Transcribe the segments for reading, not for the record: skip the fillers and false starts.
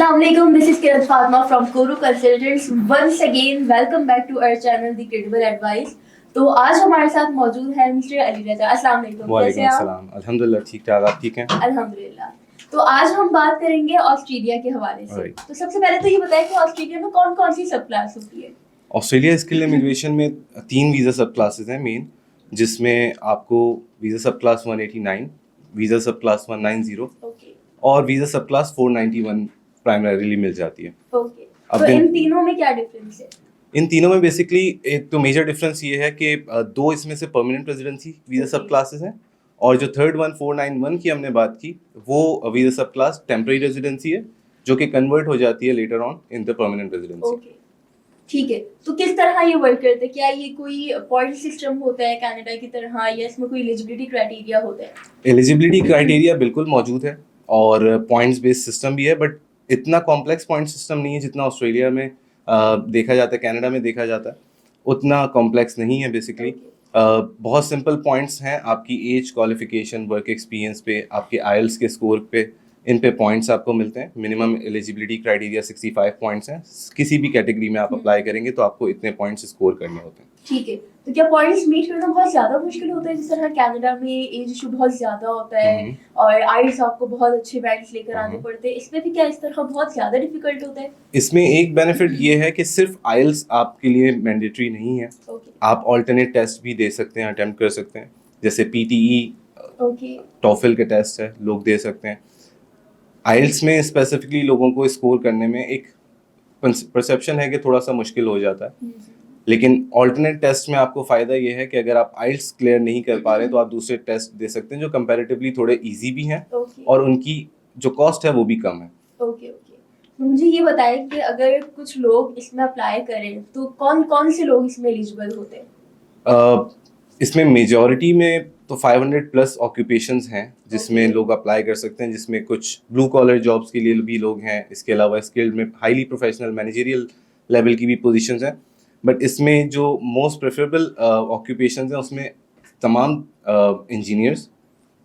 Assalamualaikum. This is Kiran Fatma from Koru Consultants. Once again, welcome back to our channel, The Credible Advice. तो आज हमारे साथ मौजूद है मिस्टर अली रजा। अस्सलाम वालेकुम। कैसे हैं आप? वालेकुम अस्सलाम। अल्हम्दुलिल्लाह ठीक ठाक। आप ठीक हैं? अल्हम्दुलिल्लाह। तो आज हम बात करेंगे ऑस्ट्रेलिया के हवाले से। तो सबसे पहले तो ये बताएं कि ऑस्ट्रेलिया में कौन कौन सी सब क्लास होती है? ऑस्ट्रेलिया स्किल इमिग्रेशन में 3 वीज़ा सब क्लासेस हैं मेन, जिसमें आपको वीज़ा सब क्लास 189, वीज़ा सब क्लास 190 और वीज़ा सब क्लास 491 प्राइमरीली मिल जाती है। तो इन तीनों में क्या डिफरेंस है? इन तीनों में बेसिकली एक तो मेजर डिफरेंस ये है कि दो इसमें से परमानेंट रेजिडेंसी वीज़ा सब क्लासेस हैं, और जो थर्ड वन 491 की हमने बात की वो वीज़ा सब क्लास टेम्पररी रेजिडेंसी है, जो कि कन्वर्ट हो जाती है later on in the permanent residency. ठीक है, तो किस तरह ये वर्क करते हैं? क्या ये कोई पॉइंट सिस्टम होता है कनाडा की तरह, या इसमें कोई एलिजिबिलिटी क्राइटेरिया होता है? एलिजिबिलिटी क्राइटेरिया बिल्कुल मौजूद है और पॉइंट्स बेस्ड सिस्टम भी है, बट इतना कॉम्प्लेक्स पॉइंट सिस्टम नहीं है जितना ऑस्ट्रेलिया में देखा जाता है, कनाडा में देखा जाता है। उतना कॉम्प्लेक्स नहीं है बेसिकली। बहुत सिंपल पॉइंट्स हैं, आपकी एज, क्वालिफिकेशन, वर्क एक्सपीरियंस पे, आपके आइल्स के स्कोर पे, इन पे पॉइंट्स आपको मिलते हैं। मिनिमम एलिजिबिलिटी क्राइटेरिया 65 पॉइंट्स हैं। किसी भी कैटेगरी में आप अप्लाई करेंगे तो आपको इतने पॉइंट्स स्कोर करने होते हैं। ठीक है, तो क्या पॉइंट्स मीट करना बहुत ज्यादा मुश्किल होता है? जिस तरह कनाडा में एज इशू बहुत ज्यादा होता है और आइल्स आपको बहुत अच्छे बैंड्स लेकर आने पड़ते हैं, इसमें भी क्या इस तरह बहुत ज्यादा डिफिकल्ट होता है? इसमें एक बेनिफिट ये है कि सिर्फ आइल्स आपके लिए मैंडेटरी नहीं है। आप ऑल्टरनेट टेस्ट भी दे सकते हैं, अटेम्प्ट कर सकते हैं, जैसे पीटीई, टॉफल के टेस्ट है, लोग दे सकते हैं। आइल्स में स्पेसिफिकली लोगों को स्कोर करने में एक परसेप्शन है कि थोड़ा सा मुश्किल हो जाता है, लेकिन ऑल्टरनेट टेस्ट में आपको फ़ायदा ये है कि अगर आप आइल्स क्लियर नहीं कर पा रहे तो आप दूसरे टेस्ट दे सकते हैं जो कंपैरेटिवली थोड़े इजी भी हैं और उनकी जो कॉस्ट है वो भी कम है। तो मुझे ये बताएं कि अगर कुछ लोग इसमें अप्लाई करें तो कौन कौन से लोग इसमें एलिजिबल होते हैं? इसमें मेजॉरिटी में तो 500 प्लस ऑक्यूपेशंस हैं जिसमें लोग अप्लाई कर सकते हैं, जिसमें कुछ ब्लू कॉलर जॉब्स के लिए भी लोग हैं। इसके अलावा स्किल्ड में हाईली प्रोफेशनल मैनेजरियल लेवल की भी पोजीशंस हैं, बट इसमें जो मोस्ट प्रेफरेबल ऑक्यूपेशंस हैं उसमें तमाम इंजीनियर्स,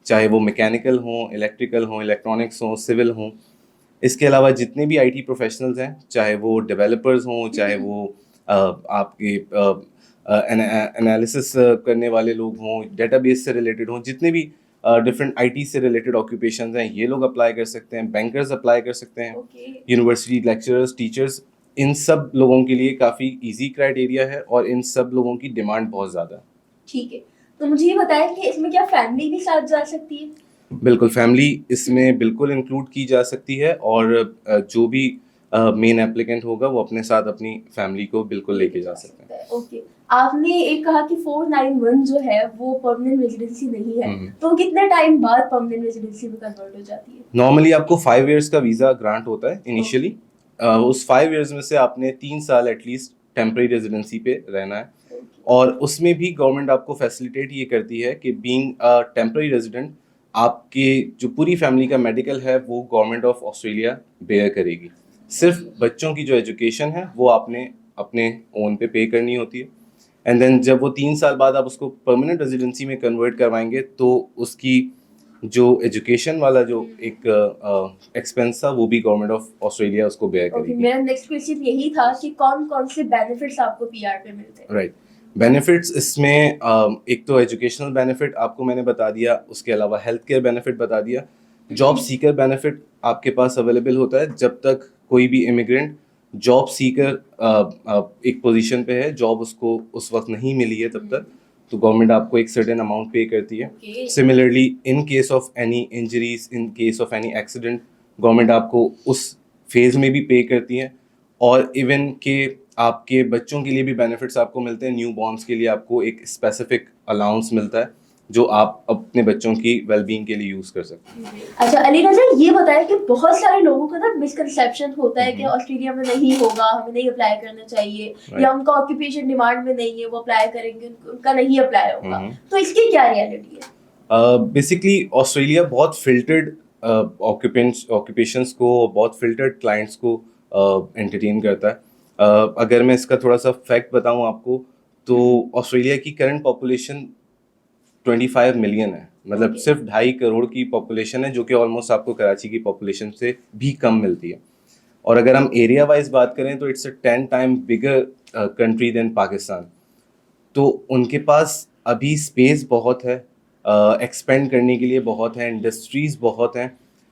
चाहे वो मैकेनिकल हों, इलेक्ट्रिकल हों, इलेक्ट्रॉनिक्स हों, सिविल हों। इसके अलावा जितने भी आईटी प्रोफेशनल्स हैं, चाहे वो डेवलपर्स हों, चाहे वो आपके एनालिसिस करने वाले लोग हों, डेटाबेस से रिलेटेड हों, जितने भी डिफरेंट आईटी से रिलेटेड ऑक्यूपेशंस हैं, ये लोग अप्लाई कर सकते हैं। बैंकर्स अप्लाई कर सकते हैं, यूनिवर्सिटी लेक्चरर्स, टीचर्स, इन सब लोगों के लिए काफ़ी इजी क्राइटेरिया है और इन सब लोगों की डिमांड बहुत ज़्यादा है। ठीक है, तो मुझे ये बताएं कि इसमें क्या फैमिली भी साथ जा सकती है? बिल्कुल, फैमिली इसमें बिल्कुल इंक्लूड की जा सकती है और जो भी मेन एप्लीकेंट होगा वो अपने साथ अपनी फैमिली को बिल्कुल लेके जा सकते हैं। ओके, आपने एक कहा कि 491 जो है वो परमानेंट रेजिडेंसी नहीं है, तो कितने टाइम बाद परमानेंट रेजिडेंसी में कन्वर्ट हो जाती है? नॉर्मली आपको 5 इयर्स का वीज़ा ग्रांट होता है इनिशियली। उस 5 इयर्स में से आपने 3 साल एटलीस्ट टेम्पररी रेजिडेंसी पे रहना है, और उसमें भी गवर्नमेंट आपको फैसिलिटेट ये करती है कि बीइंग अ टेम्पररी रेजिडेंट आपके जो पूरी फैमिली का मेडिकल है वो गवर्नमेंट ऑफ ऑस्ट्रेलिया बेयर करेगी। सिर्फ बच्चों की जो एजुकेशन है वो आपने अपने ओन पे पे करनी होती है, एंड देन जब वो 3 साल बाद आप उसको परमानेंट रेजिडेंसी में कन्वर्ट करवाएंगे तो उसकी जो एजुकेशन वाला जो एक एक्सपेंस था वो भी गवर्नमेंट ऑफ ऑस्ट्रेलिया उसको बेयर करेगी। मेरा नेक्स्ट क्वेश्चन यही था कि कौन कौन से बेनिफिट्स आपको पीआर पे मिलते हैं? राइट, बेनिफिट्स इसमें एक तो एजुकेशनल बेनिफिट आपको मैंने बता दिया, उसके अलावा हेल्थ केयर बेनिफिट बता दिया। जॉब सीकर बेनिफिट आपके पास अवेलेबल होता है जब तक कोई भी इमिग्रेंट जॉब सीकर एक पोजीशन पे है, जॉब उसको उस वक्त नहीं मिली है तब तक, तो गवर्नमेंट आपको एक सर्टेन अमाउंट पे करती है। Similarly in case of any injuries, in case of any accident, government आपको उस फेज में भी पे करती है। और इवन के आपके बच्चों के लिए भी बेनिफिट्स आपको मिलते हैं। न्यू बॉर्न्स के लिए आपको एक स्पेसिफिक अलाउंस मिलता है जो आप अपने बच्चों की वेलबींग के लिए यूज कर सकते हैं। अच्छा अली रजा, ये बताया कि बहुत सारे लोगों का ना मिसकंसेप्शन होता है कि ऑस्ट्रेलिया में नहीं होगा, हमें नहीं अप्लाई करना चाहिए, या उनका ऑक्यूपेशन डिमांड में नहीं है, वो अप्लाई करेंगे उनका नहीं अप्लाई होगा, तो इसकी क्या रियलिटी है? बेसिकली ऑस्ट्रेलिया बहुत फिल्टर्ड ऑक्यूपेशंस को, बहुत फिल्टर्ड क्लाइंट्स को एंटरटेन करता है। अगर मैं इसका थोड़ा सा फैक्ट बताऊं आपको, तो ऑस्ट्रेलिया की करंट पॉपुलेशन 25 मिलियन है, मतलब सिर्फ 2.5 करोड़ की पॉपुलेशन है, जो कि ऑलमोस्ट आपको कराची की पॉपुलेशन से भी कम मिलती है। और अगर हम एरिया वाइज बात करें तो it's a 10 time bigger country than Pakistan. तो उनके पास अभी स्पेस बहुत है, एक्सपेंड करने के लिए बहुत है, इंडस्ट्रीज़ बहुत हैं,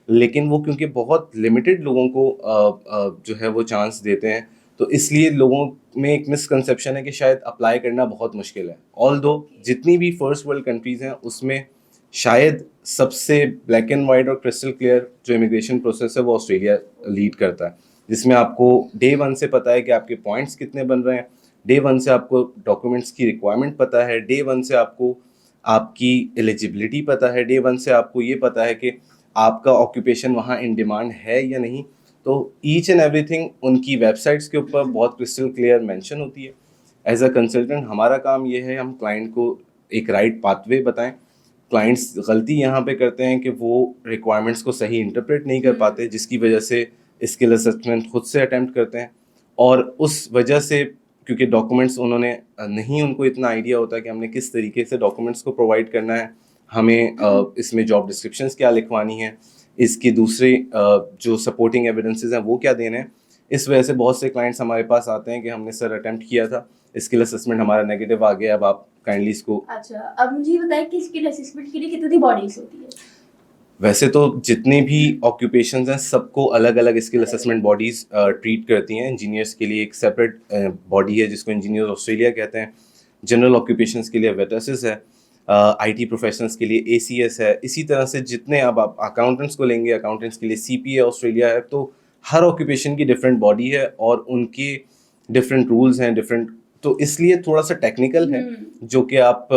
लेकिन वो क्योंकि बहुत लिमिटेड लोगों को जो है वो चांस देते हैं, तो इसलिए लोगों में एक मिसकंसेप्शन है कि शायद अप्लाई करना बहुत मुश्किल है। ऑल्दो जितनी भी फर्स्ट वर्ल्ड कंट्रीज़ हैं उसमें शायद सबसे ब्लैक एंड वाइट और क्रिस्टल क्लियर जो इमिग्रेशन प्रोसेस है वो ऑस्ट्रेलिया लीड करता है, जिसमें आपको डे वन से पता है कि आपके पॉइंट्स कितने बन रहे हैं, डे वन से आपको डॉक्यूमेंट्स की रिक्वायरमेंट पता है, डे वन से आपको आपकी एलिजिबिलिटी पता है, डे वन से आपको ये पता है कि आपका ऑक्यूपेशन वहाँ इन डिमांड है या नहीं। तो ईच एंड एवरीथिंग उनकी वेबसाइट्स के ऊपर बहुत क्रिस्टल क्लियर मेंशन होती है। एज अ कंसल्टेंट हमारा काम ये है हम क्लाइंट को एक राइट पाथवे बताएं। क्लाइंट्स गलती यहाँ पे करते हैं कि वो रिक्वायरमेंट्स को सही इंटरप्रेट नहीं कर पाते, जिसकी वजह से स्किल असेसमेंट खुद से अटेम्प्ट करते हैं, और उस वजह से क्योंकि डॉक्यूमेंट्स उन्होंने नहीं, उनको इतना आइडिया होता है कि हमने किस तरीके से डॉक्यूमेंट्स को प्रोवाइड करना है, हमें इसमें जॉब डिस्क्रिप्शंस क्या लिखवानी है, इसके दूसरे जो सपोर्टिंग एविडेंसेस हैं वो क्या देने हैं। इस वजह से बहुत से क्लाइंट्स हमारे पास आते हैं कि हमने सर अटेम्प्ट किया था, स्किल असेसमेंट हमारा नेगेटिव आ गया, अब आप काइंडली इसको। अच्छा, अब मुझे ये बताएं कि स्किल असेसमेंट के लिए कितनी बॉडीज होती है? वैसे तो जितने भी ऑक्यूपेशंस हैं सबको अलग अलग स्किल असेसमेंट बॉडीज़ ट्रीट करती हैं। इंजीनियर्स के लिए एक सेपरेट बॉडी है जिसको इंजीनियर्स ऑस्ट्रेलिया कहते हैं, जनरल ऑक्यूपेशंस के लिए वेटसिस है, आईटी प्रोफेशनल्स के लिए एसीएस है, इसी तरह से जितने अब आप अकाउंटेंट्स को लेंगे, अकाउंटेंट्स के लिए सीपीए ऑस्ट्रेलिया है। तो हर ऑक्यूपेशन की डिफरेंट बॉडी है और उनके डिफरेंट रूल्स हैं, डिफरेंट, तो इसलिए थोड़ा सा टेक्निकल है जो कि आप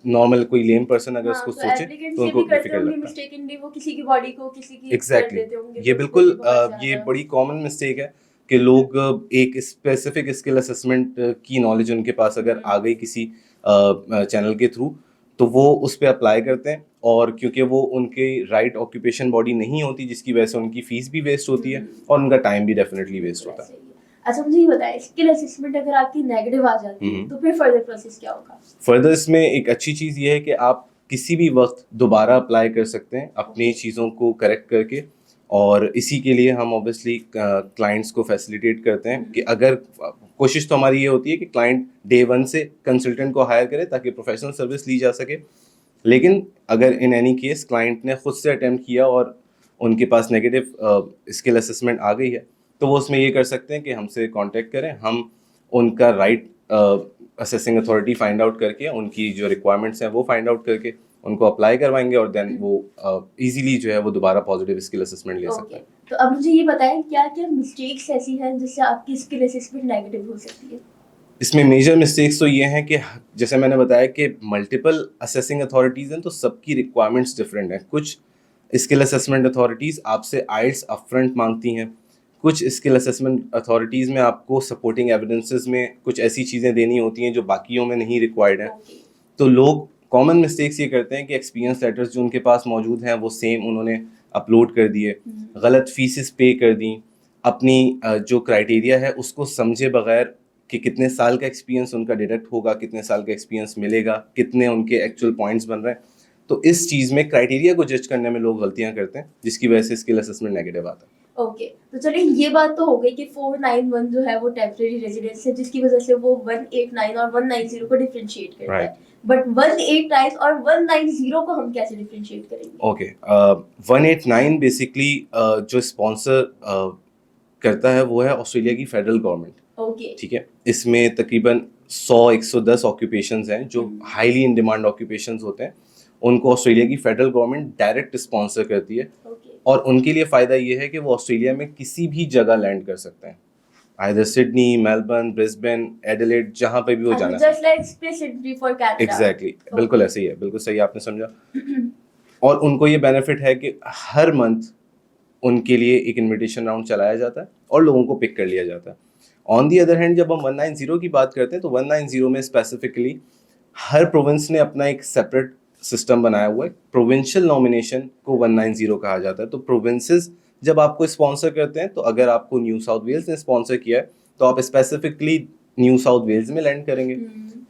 नॉर्मल कोई लेम पर्सन अगर उसको तो सोचे एप्लीकेंट्स तो ये उनको भी करते डिफिकल्ट होंगे लगता है। मिस्टेकनली, वो किसी की बॉडी को किसी की कर एग्जैक्टली देते होंगे, ये तो उसको बिल्कुल भी बहुत ये ज़्यादा- बड़ी कॉमन मिस्टेक है कि लोग एक स्पेसिफिक स्किल असेसमेंट की नॉलेज उनके पास अगर आ गई किसी चैनल के थ्रू, तो वो उस पर अप्लाई करते हैं, और क्योंकि वो उनके राइट ऑक्यूपेशन बॉडी नहीं होती, जिसकी वजह से उनकी फीस भी वेस्ट होती है और उनका टाइम भी डेफिनेटली वेस्ट होता है। सही है। अच्छा, मुझे ये बताएं, स्किल असेसमेंट अगर आपकी नेगेटिव आ जाती है तो फिर फर्दर प्रोसेस क्या होगा? फर्दर इसमें एक अच्छी चीज़ ये है कि आप किसी भी वक्त दोबारा अप्लाई कर सकते हैं अपनी चीज़ों को करेक्ट करके, और इसी के लिए हम ऑब्वियसली क्लाइंट्स को फैसिलिटेट करते हैं कि अगर कोशिश तो हमारी ये होती है कि क्लाइंट डे वन से कंसल्टेंट को हायर करे ताकि प्रोफेशनल सर्विस ली जा सके, लेकिन अगर इन एनी केस क्लाइंट ने खुद से अटेम्प्ट किया और उनके पास नेगेटिव स्किल असेसमेंट आ गई है, तो वो उसमें ये कर सकते हैं कि हमसे कांटेक्ट करें, हम उनका right assessing authority find out करके उनकी जो रिक्वायरमेंट्स हैं वो फाइंड आउट करके उनको अप्लाई करवाएंगे, और देन वो इजीली जो है वो दोबारा पॉजिटिव स्किल असेसमेंट ले सकते हैं। तो अब मुझे ये बताएं, क्या क्या मिस्टेक्स ऐसी हैं जिससे आपकी स्किल असेसमेंट नेगेटिव हो सकती है? इसमें मेजर मिस्टेक्स तो ये हैं कि जैसे मैंने बताया कि मल्टीपल असेसिंग अथॉरिटीज़ हैं, तो सबकी रिक्वायरमेंट्स डिफरेंट हैं। कुछ स्किल असेसमेंट अथॉरिटीज़ आपसे आइल्स अपफ्रंट मांगती हैं, कुछ स्किल असेसमेंट अथॉरिटीज़ में आपको सपोर्टिंग एविडेंसेस में कुछ ऐसी चीज़ें देनी होती हैं जो बाकियों में नहीं रिक्वायर्ड हैं। तो लोग कॉमन मिस्टेक्स ये करते हैं कि एक्सपीरियंस लेटर्स जो उनके पास मौजूद हैं वो सेम उन्होंने अपलोड कर दिए, गलत फीसेस पे कर दी, अपनी जो क्राइटेरिया है उसको समझे बगैर कि कितने साल का एक्सपीरियंस उनका डायरेक्ट होगा, कितने साल का एक्सपीरियंस मिलेगा, कितने उनके एक्चुअल पॉइंट्स बन रहे हैं। तो इस चीज़ में क्राइटेरिया को जज करने में लोग गलतियां करते हैं, जिसकी वजह से स्किल असेसमेंट नेगेटिव आता है। ओके, तो चलिए ये बात तो हो गई कि 491 जो है वो टेम्परेरी रेजिडेंस है, जिसकी वजह से वो 189 और 190 को डिफरेंशिएट करता है। बट 189 और 190 को हम कैसे डिफरेंशिएट करेंगे? ओके, 189 बेसिकली जो स्पॉन्सर करता है वो है ऑस्ट्रेलिया की फेडरल गवर्नमेंट। ओके, ठीक है, इसमें तकरीबन 100-110 ऑक्यूपेशंस हैं जो हाईली इन डिमांड ऑक्यूपेशंस होते हैं, उनको ऑस्ट्रेलिया की फेडरल गवर्नमेंट डायरेक्ट स्पॉन्सर करती है। और उनके लिए फ़ायदा ये है कि वो ऑस्ट्रेलिया में किसी भी जगह लैंड कर सकते हैं, either Sydney, Melbourne, Brisbane, Adelaide, जहाँ पे भी वो जाना just like space entry for Canada. Exactly, बिल्कुल ऐसे ही है, बिल्कुल सही आपने समझा। और उनको ये बेनिफिट है कि हर मंथ उनके लिए एक इनविटेशन राउंड चलाया जाता है और लोगों को पिक कर लिया जाता है। ऑन दी अदर हैंड जब हम 190 की बात करते हैं तो 190 में स्पेसिफिकली हर प्रोविंस ने अपना एक सेपरेट सिस्टम बनाया हुआ है। प्रोविंशियल नॉमिनेशन को 190 कहा जाता है। तो प्रोविंसेस जब आपको स्पॉन्सर करते हैं, तो अगर आपको न्यू साउथ वेल्स ने स्पॉन्सर किया है तो आप स्पेसिफिकली न्यू साउथ वेल्स में लैंड करेंगे।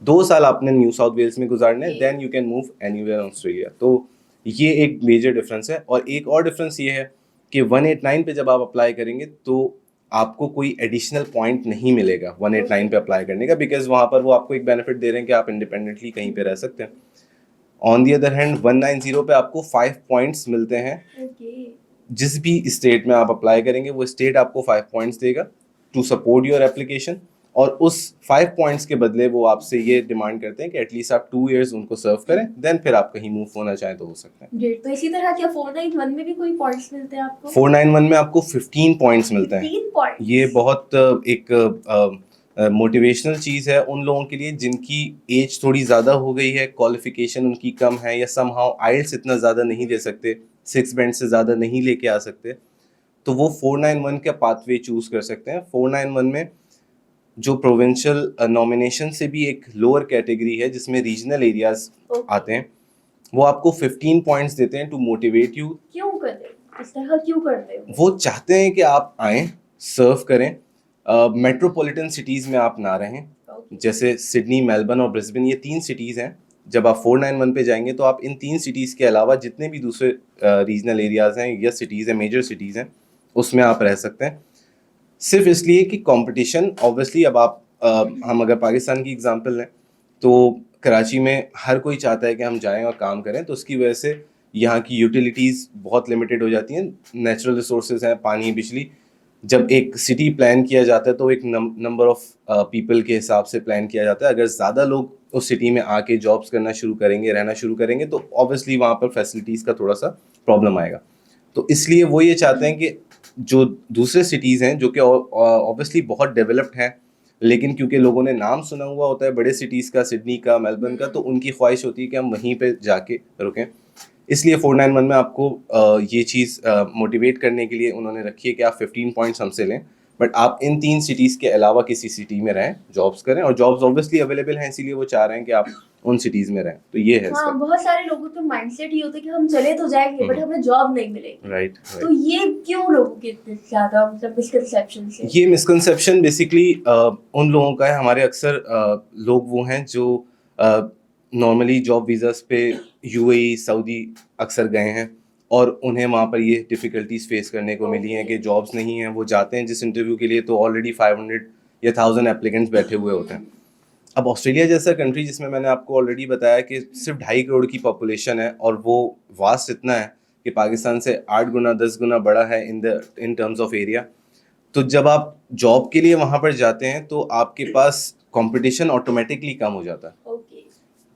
2 साल आपने न्यू साउथ वेल्स में गुजारने, then you can move anywhere Australia. तो ये एक मेजर डिफरेंस है। और एक और डिफरेंस ये है कि 189 पे जब आप अप्लाई करेंगे तो आपको कोई एडिशनल पॉइंट नहीं मिलेगा 189 पे अप्लाई करने का, बिकॉज वहाँ पर वो आपको एक बेनिफिट दे रहे हैं कि आप इंडिपेंडेंटली कहीं पे रह सकते हैं। ऑन दी अदर हैंड 190 पे आपको 5 पॉइंट्स मिलते हैं। Okay. जिस भी स्टेट में आप अप्लाई करेंगे वो स्टेट आपको 5 पॉइंट्स देगा टू सपोर्ट योर एप्लीकेशन, और उस 5 पॉइंट्स के बदले वो आपसे ये डिमांड करते हैं कि एटलीस्ट आप 2 इयर्स उनको सर्व करें, देन फिर आप कहीं मूव होना चाहें तो हो सकता है। Great. तो इसी तरह क्या 491 में भी कोई पॉइंट्स मिलते हैं आपको? 491 में आपको 15 पॉइंट्स मिलते हैं। 15 पॉइंट्स। ये बहुत एक मोटिवेशनल चीज़ है उन लोगों के लिए जिनकी एज थोड़ी ज़्यादा हो गई है, क्वालिफिकेशन उनकी कम है, या समहाउ आइल्स इतना ज़्यादा नहीं दे सकते, 6 बैंड से ज़्यादा नहीं लेके आ सकते, तो वो 491 का पाथवे चूज़ कर सकते हैं। 491 में जो प्रोविंशियल नॉमिनेशन से भी एक लोअर कैटेगरी है जिसमें रीजनल एरियाज आते हैं, वो आपको 15 पॉइंट्स देते हैं टू मोटिवेट यू। क्यों करते हैं? इस तरह क्यों करते हैं? वो चाहते हैं कि आप आएँ, सर्व करें, मेट्रोपॉलिटन सिटीज़ में आप ना रहें। जैसे सिडनी, मेलबर्न और ब्रिस्बेन, ये 3 सिटीज़ हैं। जब आप 491 पे जाएंगे तो आप इन 3 सिटीज़ के अलावा जितने भी दूसरे रीजनल एरियाज़ हैं या सिटीज़ हैं, मेजर सिटीज़ हैं, उसमें आप रह सकते हैं। सिर्फ इसलिए कि कंपटीशन ऑब्वियसली, अब आप हम अगर पाकिस्तान की एग्जांपल लें तो कराची में हर कोई चाहता है कि हम जाएं और काम करें, तो उसकी वजह से यहाँ की यूटिलिटीज़ बहुत लिमिटेड हो जाती हैं। नेचुरल रिसोर्सेज हैं, पानी, बिजली। जब एक सिटी प्लान किया जाता है तो एक नंबर ऑफ पीपल के हिसाब से प्लान किया जाता है। अगर ज़्यादा लोग उस सिटी में आके जॉब्स करना शुरू करेंगे, रहना शुरू करेंगे, तो ऑब्वियसली वहाँ पर फैसिलिटीज़ का थोड़ा सा प्रॉब्लम आएगा। तो इसलिए वो ये चाहते हैं कि जो दूसरे सिटीज़ हैं जो कि ऑब्वियसली बहुत डेवलप्ड हैं, लेकिन क्योंकि लोगों ने नाम सुना हुआ होता है बड़े सिटीज़ का, सिडनी का, मेलबर्न का, तो उनकी ख्वाहिश होती है कि हम वहीं पे जाके रुकें। इसलिए 491 में आपको ये चीज़ मोटिवेट करने के लिए उन्होंने रखी है कि आप 15 पॉइंट्स हमसे लें, बट आप इन 3 सिटीज़ के अलावा किसी सिटी में रहें, जॉब्स करें, और जॉब्स ऑब्वियसली अवेलेबल हैं, इसीलिए वो चाह रहे हैं कि आप उन सिटीज़ में रहें। तो ये है हाँ, बहुत सारे लोगों का माइंडसेट ये होता है कि हम चले तो जाएंगे बट हमें जॉब नहीं मिलेगी। राइट। तो ये क्यों लोगों के इतने ज़्यादा मतलब मिसकंसेप्शन है? ये मिसकंसेप्शन बेसिकली उन लोगों का है, हमारे अक्सर लोग वो हैं जो नॉर्मली जॉब वीज़ास पे यूएई, सऊदी अक्सर गए हैं और उन्हें वहाँ पर ये डिफ़िकल्टीज फेस करने को मिली हैं कि जॉब्स नहीं हैं। वो जाते हैं जिस इंटरव्यू के लिए तो ऑलरेडी 500 या 1000 एप्लीकेंट्स बैठे हुए होते हैं। अब ऑस्ट्रेलिया जैसा कंट्री जिसमें मैंने आपको ऑलरेडी बताया कि सिर्फ 2.5 करोड़ की पॉपुलेशन है और वो वास्ट इतना है कि पाकिस्तान से 8 गुना 10 गुना बड़ा है इन टर्म्स ऑफ एरिया। तो जब आप जॉब के लिए वहाँ पर जाते हैं तो आपके पास कंपटीशन ऑटोमेटिकली कम हो जाता है। ओके।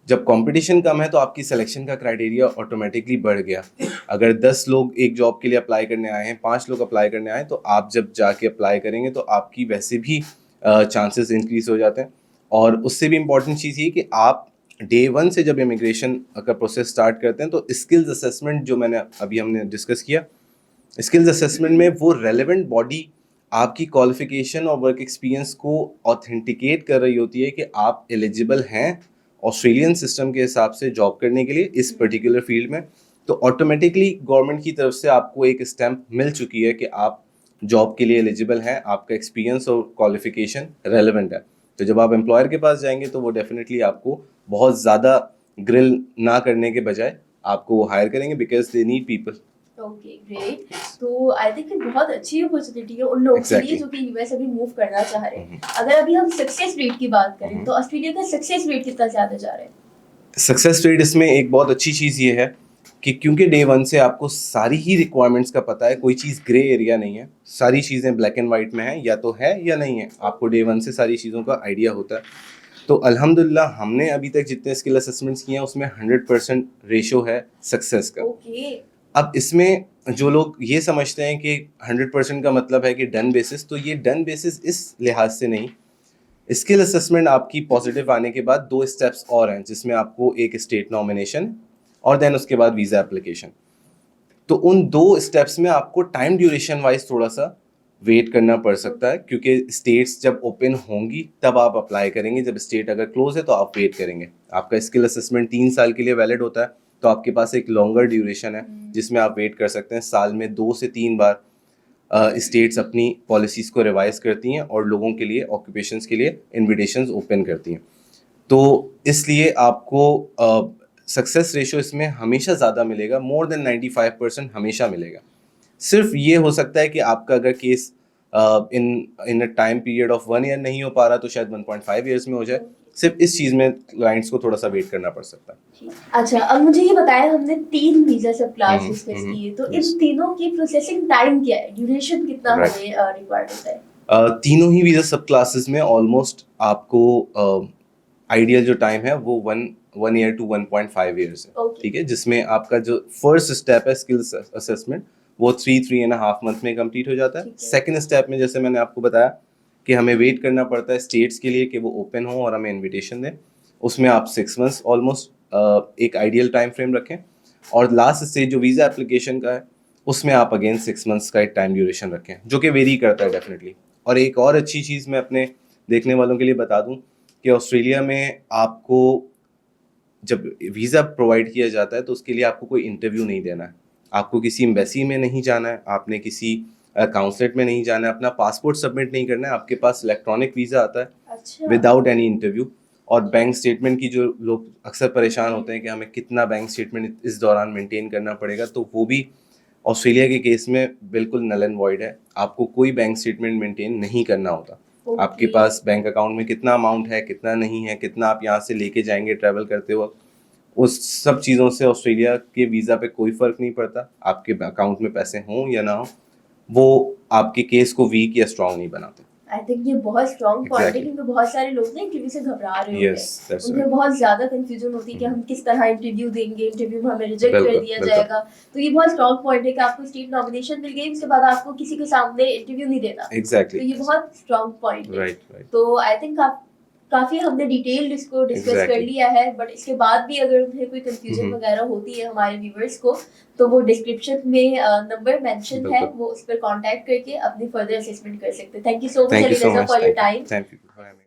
जब कंपटीशन कम है तो आपकी सिलेक्शन का क्राइटेरिया ऑटोमेटिकली बढ़ गया। अगर 10 लोग एक जॉब के लिए अप्लाई करने आए हैं, 5 लोग अप्लाई करने आए, तो आप जब जाके अप्लाई करेंगे तो आपकी वैसे भी चांसेस इंक्रीज हो जाते हैं। और उससे भी इम्पॉर्टेंट चीज़ ये कि आप डे 1 से जब इमिग्रेशन का प्रोसेस स्टार्ट करते हैं तो स्किल्स असेसमेंट जो हमने डिस्कस किया, स्किल्स असेसमेंट में वो रेलेवेंट बॉडी आपकी क्वालिफिकेशन और वर्क एक्सपीरियंस को ऑथेंटिकेट कर रही होती है कि आप एलिजिबल हैं ऑस्ट्रेलियन सिस्टम के हिसाब से जॉब करने के लिए इस पर्टिकुलर फील्ड में। तो ऑटोमेटिकली गवर्नमेंट की तरफ से आपको एक स्टैम्प मिल चुकी है कि आप जॉब के लिए एलिजिबल हैं, आपका एक्सपीरियंस और क्वालिफिकेशन रेलेवेंट है। तो जब आप एम्प्लॉयर के पास जाएंगे तो वो डेफिनेटली आपको बहुत ज़्यादा ग्रिल ना करने के बजाय आपको वो हायर करेंगे because they need people. Okay, great. तो आई थिंक बहुत अच्छी अपॉर्चुनिटी है उन लोगों के लिए जो कि यूएस अभी मूव करना चाह रहे हैं। अगर अभी हम सक्सेस रेट की बात करें तो ऑस्ट्रेलिया का सक्सेस रेट कितना ज़्यादा जा रहा है? सक्सेस रेट इसमें एक बहुत अच्छी चीज़ ये है कि क्योंकि डे 1 से आपको सारी ही रिक्वायरमेंट्स का पता है, कोई चीज़ ग्रे एरिया नहीं है, सारी चीज़ें ब्लैक एंड वाइट में है, या तो है या नहीं है। आपको डे 1 से सारी चीज़ों का आइडिया होता है। तो अल्हम्दुलिल्लाह हमने अभी तक जितने स्किल असेसमेंट्स किए हैं उसमें 100% रेशो है सक्सेस का। ओके। अब इसमें जो लोग ये समझते हैं कि 100% का मतलब है कि डन बेसिस, तो ये डन बेसिस इस लिहाज से नहीं। स्किल असेसमेंट आपकी पॉजिटिव आने के बाद 2 स्टेप्स और हैं जिसमें आपको एक स्टेट नॉमिनेशन और देन उसके बाद वीज़ा एप्लीकेशन। तो उन 2 स्टेप्स में आपको टाइम ड्यूरेशन वाइज थोड़ा सा वेट करना पड़ सकता है क्योंकि स्टेट्स जब ओपन होंगी तब आप अप्लाई करेंगे, जब स्टेट अगर क्लोज है तो आप वेट करेंगे। आपका स्किल असेसमेंट 3 साल के लिए वैलिड होता है, तो आपके पास एक लॉन्गर ड्यूरेशन है जिसमें आप वेट कर सकते हैं। साल में 2 से 3 बार स्टेट्स अपनी पॉलिसीज़ को रिवाइज करती हैं और लोगों के लिए ऑक्यूपेशंस के लिए इन्विटेशंस ओपन करती हैं। तो इसलिए आपको सक्सेस रेशो इसमें हमेशा ज़्यादा मिलेगा, मोर देन 95% हमेशा मिलेगा। सिर्फ ये हो सकता है कि आपका अगर case in a time period of 1 year नहीं हो पा रहा तो शायद 1.5 ईयर्स में हो जाए। सिर्फ इस चीज़ में क्लाइंट्स को थोड़ा सा वेट करना पड़ सकता है। अच्छा, अब मुझे ये बताया, हमने 3 वीजा सब क्लास डिस्कस किए, तो yes. इन तीनों की प्रोसेसिंग टाइम क्या है, ड्यूरेशन कितना Right. हमें रिक्वायर्ड होता है? तीनों ही वीजा सब क्लासेस में ऑलमोस्ट आपको आइडियल जो टाइम है वो 1 ईयर टू 1.5 ईयर्स है। Okay. ठीक है, जिसमें आपका जो फर्स्ट स्टेप है स्किल्स असेसमेंट वो 3.5 मंथ में कंप्लीट हो जाता है। ठीक है। सेकंड स्टेप में जैसे मैंने आपको बताया कि हमें वेट करना पड़ता है स्टेट्स के लिए कि वो ओपन हो और हमें इनविटेशन दें, उसमें आप 6 मंथ्स ऑलमोस्ट एक आइडियल टाइम फ्रेम रखें। और लास्ट स्टेज जो वीज़ा एप्लीकेशन का है उसमें आप अगेन 6 मंथ्स का एक टाइम ड्यूरेशन रखें, जो कि वेरी करता है डेफिनेटली। और एक और अच्छी चीज़ मैं अपने देखने वालों के लिए बता दूं कि ऑस्ट्रेलिया में आपको जब वीज़ा प्रोवाइड किया जाता है तो उसके लिए आपको कोई इंटरव्यू नहीं देना है, आपको किसी एम्बेसी में नहीं जाना है, आपने किसी काउंसलेट में नहीं जाना है, अपना पासपोर्ट सबमिट नहीं करना है, आपके पास इलेक्ट्रॉनिक वीज़ा आता है अच्छा। Without any interview. और बैंक स्टेटमेंट की जो लोग अक्सर परेशान होते हैं कि हमें कितना बैंक स्टेटमेंट इस दौरान मेंटेन करना पड़ेगा, तो वो भी ऑस्ट्रेलिया के केस में बिल्कुल नल एंड वॉइड है। आपको कोई बैंक स्टेटमेंट मेंटेन नहीं करना होता। आपके पास बैंक अकाउंट में कितना अमाउंट है, कितना नहीं है, कितना आप यहाँ से लेके जाएंगे ट्रैवल करते वक्त, उस सब चीज़ों से ऑस्ट्रेलिया के वीज़ा पे कोई फ़र्क नहीं पड़ता। आपके अकाउंट में पैसे हों या ना हो, वो आपके केस को वीक या स्ट्रांग नहीं बनाते। आई थिंक ये बहुत स्ट्रॉन्ग पॉइंट है, Exactly. क्योंकि बहुत सारे लोग ना इंटरव्यू से घबरा रहे होते Yes, हैं, that's उन्हें right. बहुत ज्यादा कंफ्यूजन होती है कि हम किस तरह इंटरव्यू देंगे, इंटरव्यू में हमें रिजेक्ट कर बिल्कुल, दिया बिल्कुल। जाएगा। तो ये बहुत स्ट्रॉन्ग पॉइंट है कि आपको स्टेट नॉमिनेशन मिल गई, उसके बाद आपको किसी के सामने इंटरव्यू नहीं देना। एग्जैक्टली। तो ये बहुत स्ट्रॉन्ग पॉइंट है। Right, right. तो आई थिंक काफी हमने डिटेल इसको डिस्कस कर Exactly. लिया है, बट इसके बाद भी अगर उन्हें कोई कंफ्यूजन वगैरह होती है हमारे व्यूअर्स को, तो वो डिस्क्रिप्शन में नंबर मेंशन है, बिल्कुल। वो उस पर कांटेक्ट करके अपनी फर्दर असेसमेंट कर सकते हैं। Thank you so much Thank you so अलीरज़ा much. For your time. Thank you for having me.